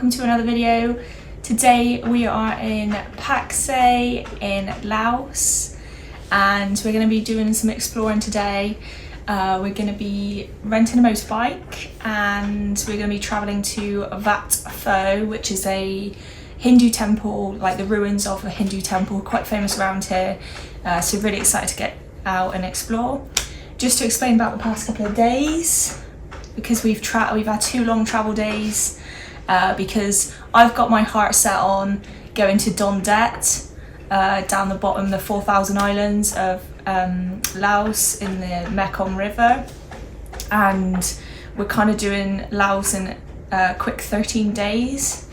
welcome to another video. Today we are in Pakse in Laos and we're going to be doing some exploring today. We're going to be renting a motorbike and we're going to be travelling to Vat Phou, which is a Hindu temple, like the ruins of a Hindu temple, quite famous around here. So really excited to get out and explore. Just to explain about the past couple of days, because we've had 2 long travel days, because I've got my heart set on going to Don Det, down the bottom, the 4,000 islands of Laos in the Mekong River, and we're kind of doing Laos in a quick 13 days,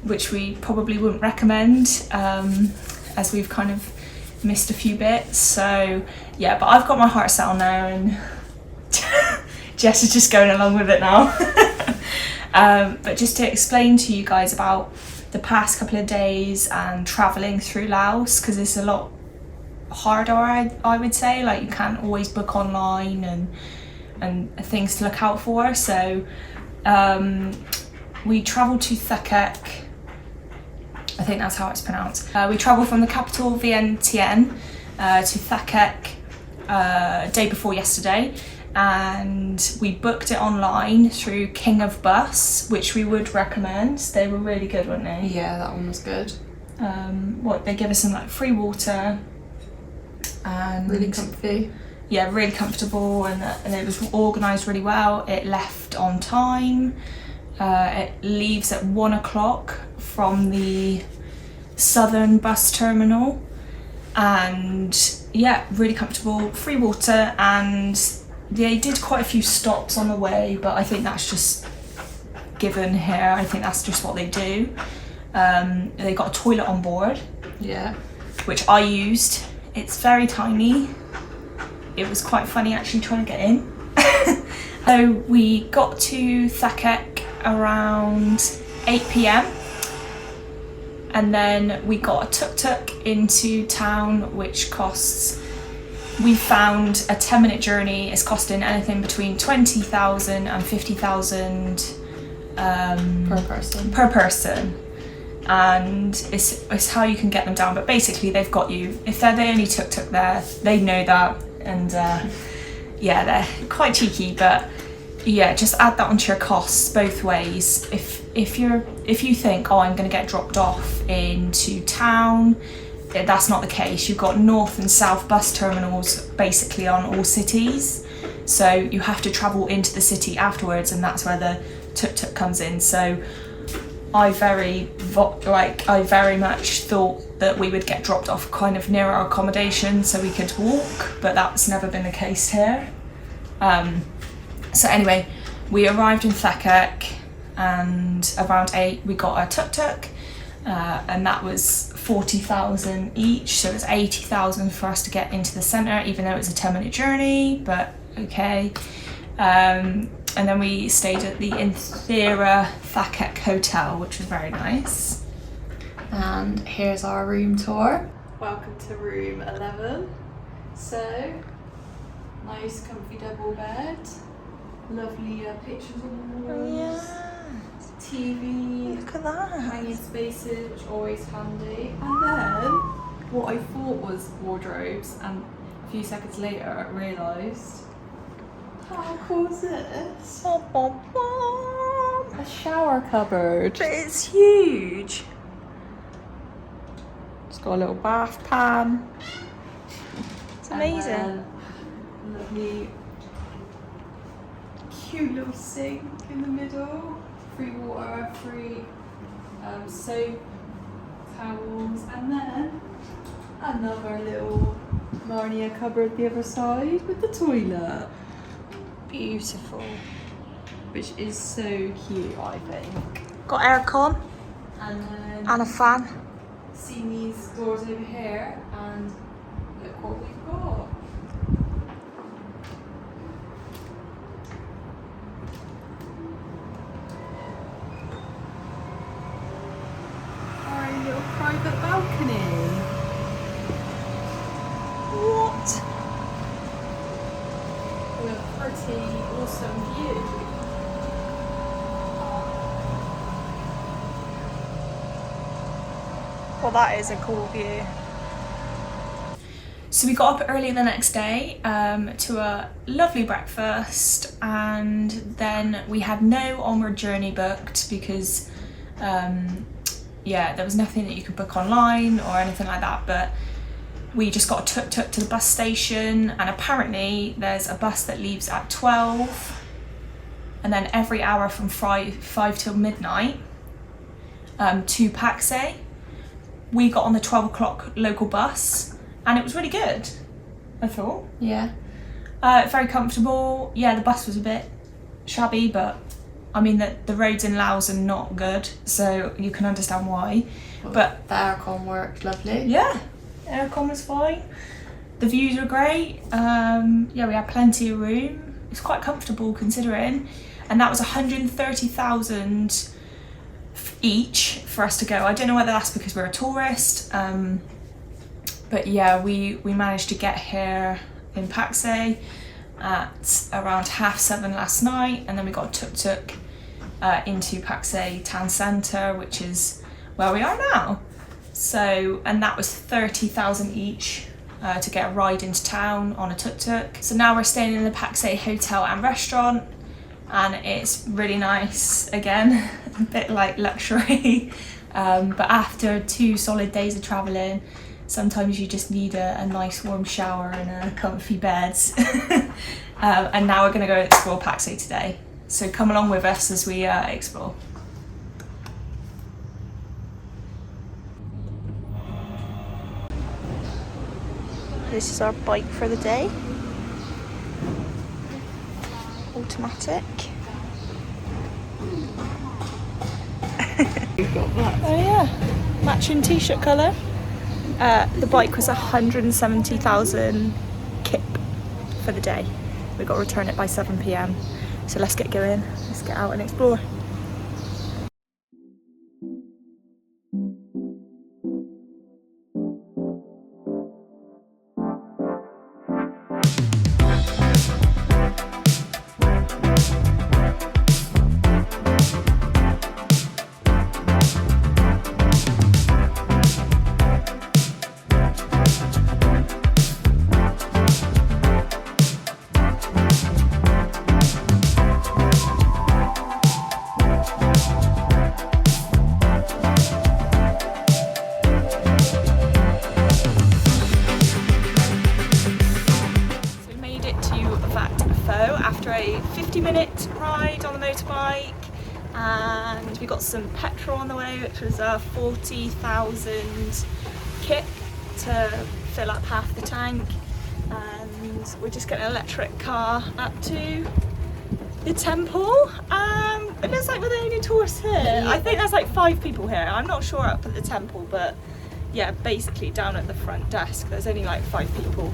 which we probably wouldn't recommend, as we've kind of missed a few bits. So yeah, but I've got my heart set on now and Jess is just going along with it now. But just to explain to you guys about the past couple of days and traveling through Laos, because it's a lot harder, I would say. Like, you can't always book online and things to look out for. So we travelled to Thakhek, I think that's how it's pronounced. We travelled from the capital Vientiane to Thakhek day before yesterday, and we booked it online through King of Bus, which we would recommend. They were really good, weren't they? Yeah, that one was good. They give us some like free water and really comfy. Yeah, really comfortable, and it was organised really well. It left on time. It leaves at 1 o'clock from the southern bus terminal, and yeah, really comfortable, free water, and they did quite a few stops on the way, but I think that's just given here. I think that's just what they do. They got a toilet on board, yeah, which I used. It's very tiny. It was quite funny actually trying to get in. So we got to Thakhek around 8 p.m. and then we got a tuk-tuk into town, which costs, we found a 10-minute journey is costing anything between 20,000 and 50,000 per person, and it's how you can get them down. But basically they've got you, if they're the only tuk-tuk there, they know that, and yeah, they're quite cheeky, but yeah, just add that onto your costs both ways. If you think, oh, I'm going to get dropped off into town, that's not the case. You've got north and south bus terminals basically on all cities, so you have to travel into the city afterwards, and that's where the tuk-tuk comes in. So I very much thought that we would get dropped off kind of near our accommodation so we could walk, but that's never been the case here. So anyway, we arrived in Thakhek, and around 8 we got a tuk-tuk, and that was 40,000 each, so it was 80,000 for us to get into the centre, even though it was a 10-minute journey, but okay. And then we stayed at the Inthera Thakhek Hotel, which was very nice. And here's our room tour. Welcome to room 11. So, nice comfy double bed, lovely pictures on the walls. Oh, yeah. TV, Look at that. hanging spaces, which are always handy. And then, what I thought was wardrobes, and a few seconds later I realised, how cool is this? A shower cupboard. But it's huge. It's got a little bath pan. It's amazing. And then, lovely, cute little sink in the middle. Free water, free soap, towels, and then another little Narnia cupboard the other side with the toilet. Beautiful. Which is so cute, I think. Got aircon And then and a fan. seen these doors over here, and look what we've got. Our little private balcony. What? With a pretty awesome view. Well, that is a cool view. So we got up early the next day to a lovely breakfast, and then we had no onward journey booked because yeah, there was nothing that you could book online or anything like that, but we just got a tuk-tuk to the bus station, and apparently there's a bus that leaves at 12 and then every hour from 5 till midnight to Pakse. We got on the 12 o'clock local bus and it was really good, I thought. Yeah. Very comfortable. Yeah, the bus was a bit shabby, but I mean the roads in Laos are not good, so you can understand why. Well, but the aircon worked lovely. yeah, aircon was fine. The views were great. Yeah, we had plenty of room. It's quite comfortable considering, and that was 130,000 each for us to go. I don't know whether that's because we're a tourist, but yeah, we managed to get here in Pakse at around 7:30 last night, and then we got a tuk-tuk into Pakse town centre, which is where we are now. So, and that was 30,000 each to get a ride into town on a tuk-tuk. So now we're staying in the Pakse hotel and restaurant, and it's really nice again, a bit like luxury. But after 2 solid days of travelling, sometimes you just need a nice warm shower and a comfy bed. And now we're going to go explore Pakse today. So come along with us as we explore. This is our bike for the day. Automatic. Oh yeah, matching t-shirt colour. The bike was 170,000 kip for the day. We've got to return it by 7 PM. So let's get going, let's get out and explore. Vat Phou after a 50-minute ride on the motorbike, and we got some petrol on the way, which was 40,000 kip to fill up half the tank, and we're just getting an electric car up to the temple. It looks like we're the only tourists here. I think there's like 5 people here. I'm not sure up at the temple, but yeah, basically down at the front desk there's only like 5 people.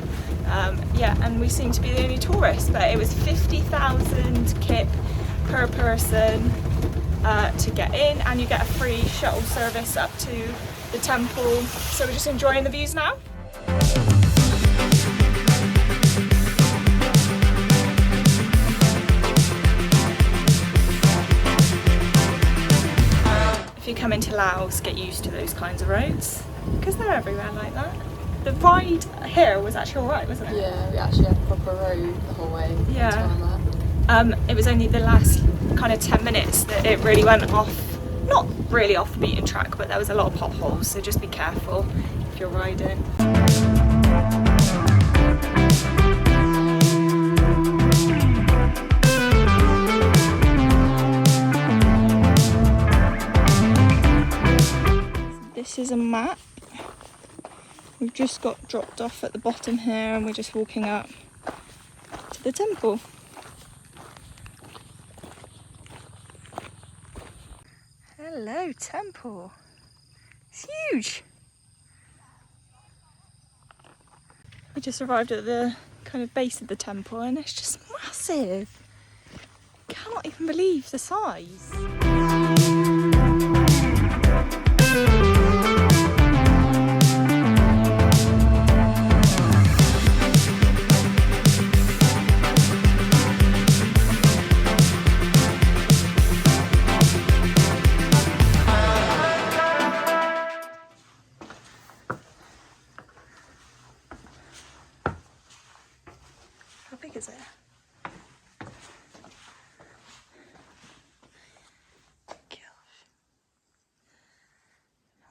Yeah, and we seem to be the only tourists, but it was 50,000 kip per person to get in, and you get a free shuttle service up to the temple. So we're just enjoying the views now. If you come into Laos, get used to those kinds of roads, because they're everywhere like that. The ride here was actually alright, wasn't it? Yeah, we actually had a proper road the whole way. Yeah. It was only the last kind of 10 minutes that it really went off, not really off the beaten track, but there was a lot of potholes, so just be careful if you're riding. This is a map. We've just got dropped off at the bottom here, and we're just walking up to the temple. Hello, temple. It's huge. We just arrived at the kind of base of the temple, and it's just massive. Cannot even believe the size.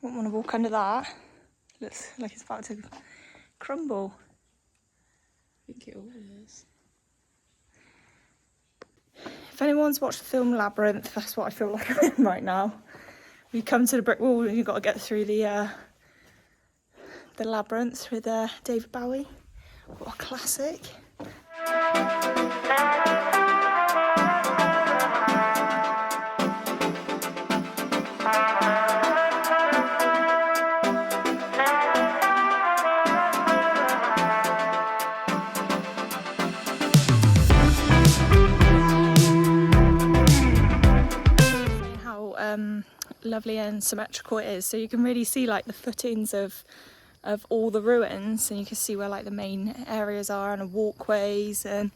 Wouldn't want to walk under that. Looks like it's about to crumble. I think it all is. If anyone's watched the film Labyrinth, that's what I feel like I'm in right now. You come to the brick wall and you've got to get through the labyrinth with David Bowie. What a classic. Lovely and symmetrical it is, so you can really see like the footings of all the ruins, and you can see where like the main areas are and the walkways, and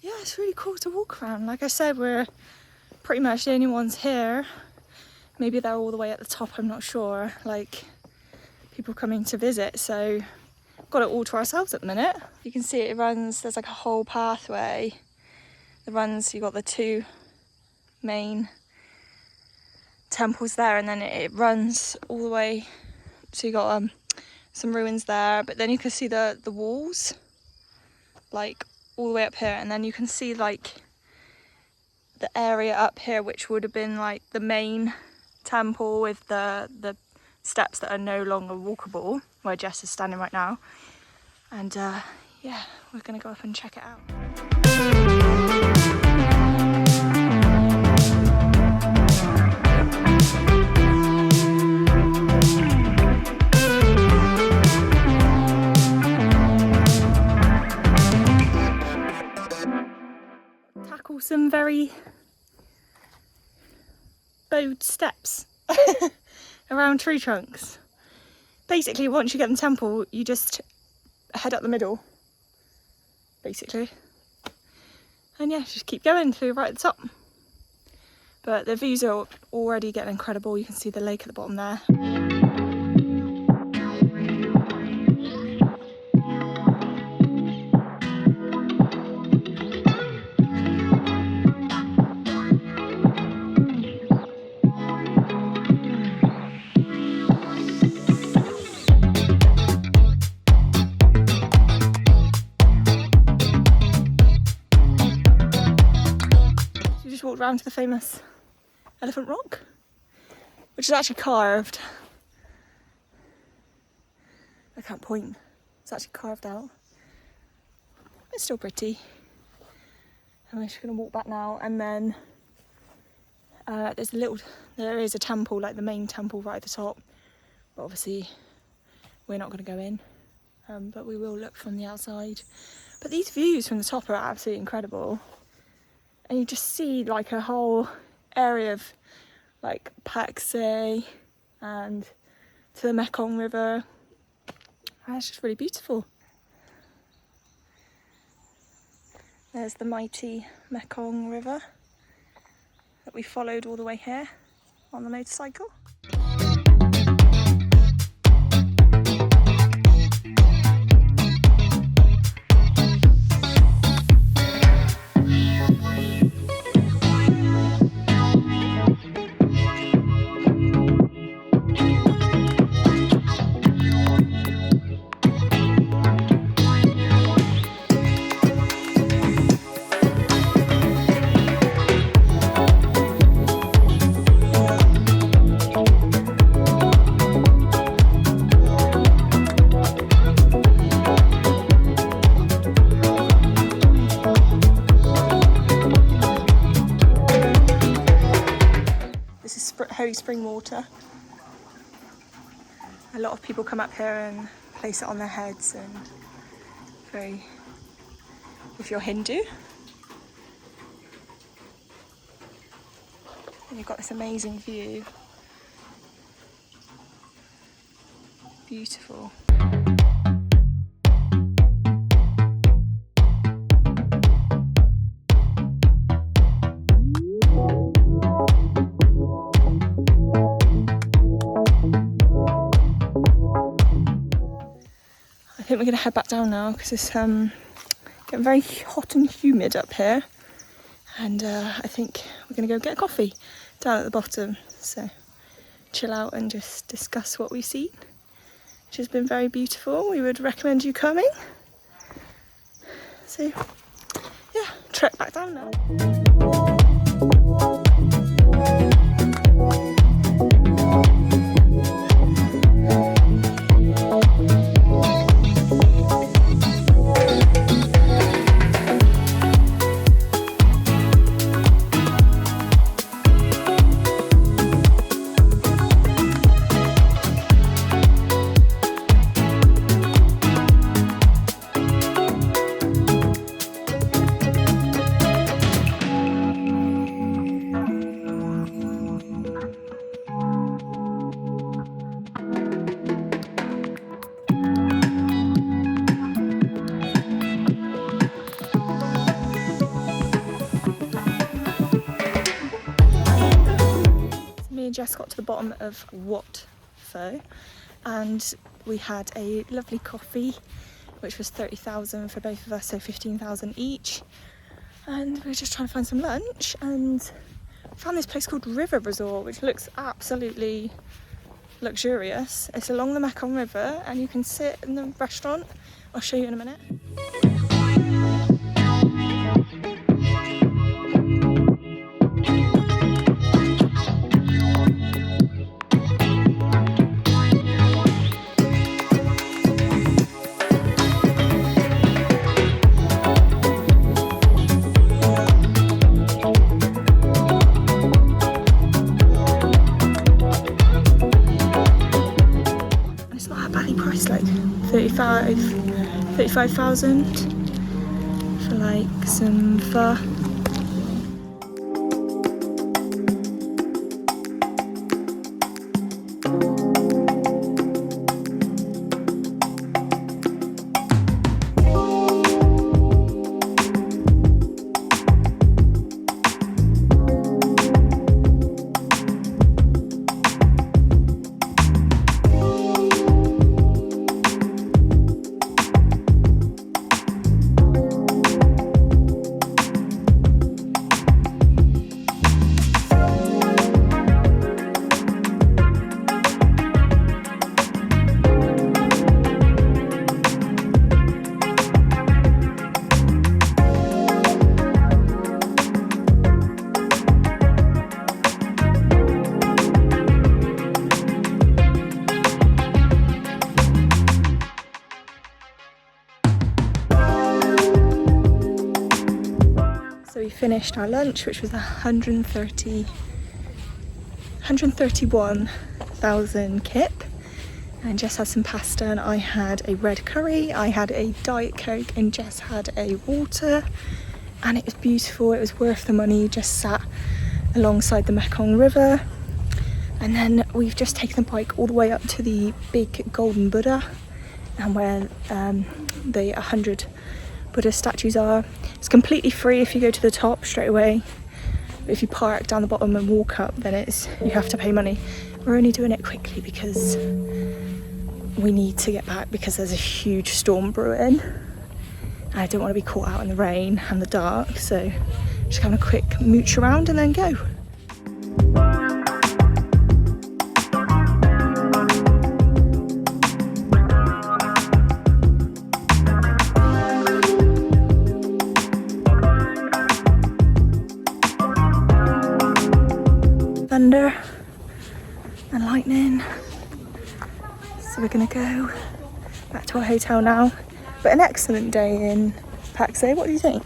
yeah, it's really cool to walk around. Like I said, we're pretty much the only ones here. Maybe they're all the way at the top, I'm not sure, like people coming to visit, so got it all to ourselves at the minute. You can see it runs, there's like a whole pathway that runs. You got the two main temples there, and then it runs all the way, so you got some ruins there, but then you can see the walls like all the way up here, and then you can see like the area up here which would have been like the main temple with the steps that are no longer walkable, where Jess is standing right now. And yeah, we're gonna go up and check it out. Tackle some very bowed steps around tree trunks. Basically, once you get in the temple, you just head up the middle, basically. And yeah, just keep going through right at the top. But the views are already getting incredible. You can see the lake at the bottom there. Walked around to the famous Elephant Rock, which is actually carved. I can't point. It's actually carved out. It's still pretty. And we're just going to walk back now, and then there is a temple, like the main temple right at the top, but obviously we're not going to go in, but we will look from the outside. But these views from the top are absolutely incredible. And you just see like a whole area of like Pakse and to the Mekong River. And it's just really beautiful. There's the mighty Mekong River that we followed all the way here on the motorcycle. Holy spring water. A lot of people come up here and place it on their heads, and very, if you're Hindu. And you've got this amazing view. Beautiful. I think we're going to head back down now because it's getting very hot and humid up here, and I think we're going to go get a coffee down at the bottom. So chill out and just discuss what we've seen, which has been very beautiful. We would recommend you coming. So yeah, trek back down now. Just got to the bottom of Wat Phou and we had a lovely coffee which was 30,000 for both of us, so 15,000 each, and we were just trying to find some lunch and found this place called River Resort, which looks absolutely luxurious. It's along the Mekong River and you can sit in the restaurant. I'll show you in a minute. Price like 35,000 for like some pho. So we finished our lunch, which was 131,000 kip, and Jess had some pasta and I had a red curry. I had a Diet Coke and Jess had a water, and it was beautiful. It was worth the money. Just sat alongside the Mekong River, and then we've just taken the bike all the way up to the big golden Buddha and where the 100 Buddha statues are. It's completely free if you go to the top straight away, but if you park down the bottom and walk up, then you have to pay money. We're only doing it quickly because we need to get back because there's a huge storm brewing. I don't want to be caught out in the rain and the dark, so just having a quick mooch around and then go. Thunder and lightning, so we're gonna go back to our hotel now. But an excellent day in Pakse. What do you think?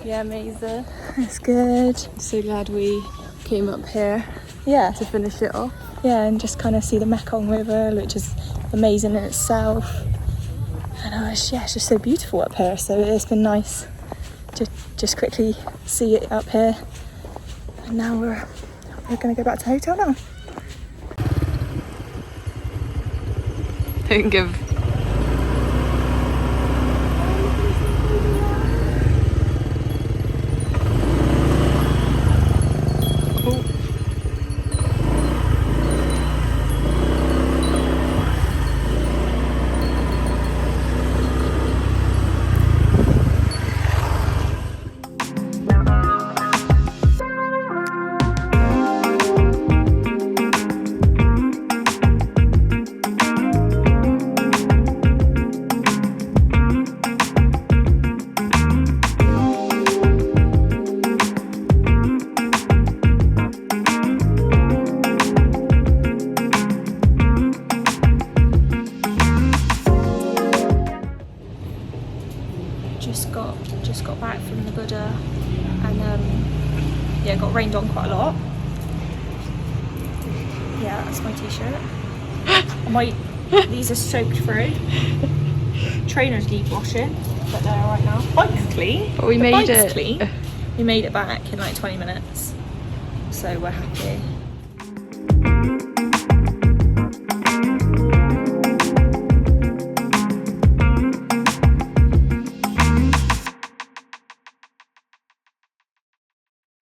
Yeah, amazing. It's good. So glad we came up here Yeah, to finish it off. yeah, and just kind of see the Mekong River, which is amazing in itself. And it's just so beautiful up here. So it's been nice to just quickly see it up here. And now we're going to go back to the hotel now. Don't give. yeah, got rained on quite a lot. Yeah, that's my t-shirt. These are soaked through. Trainers need washing, but they're alright now. Bike's clean. But we made Bike's it. clean. We made it back in like 20 minutes, so we're happy.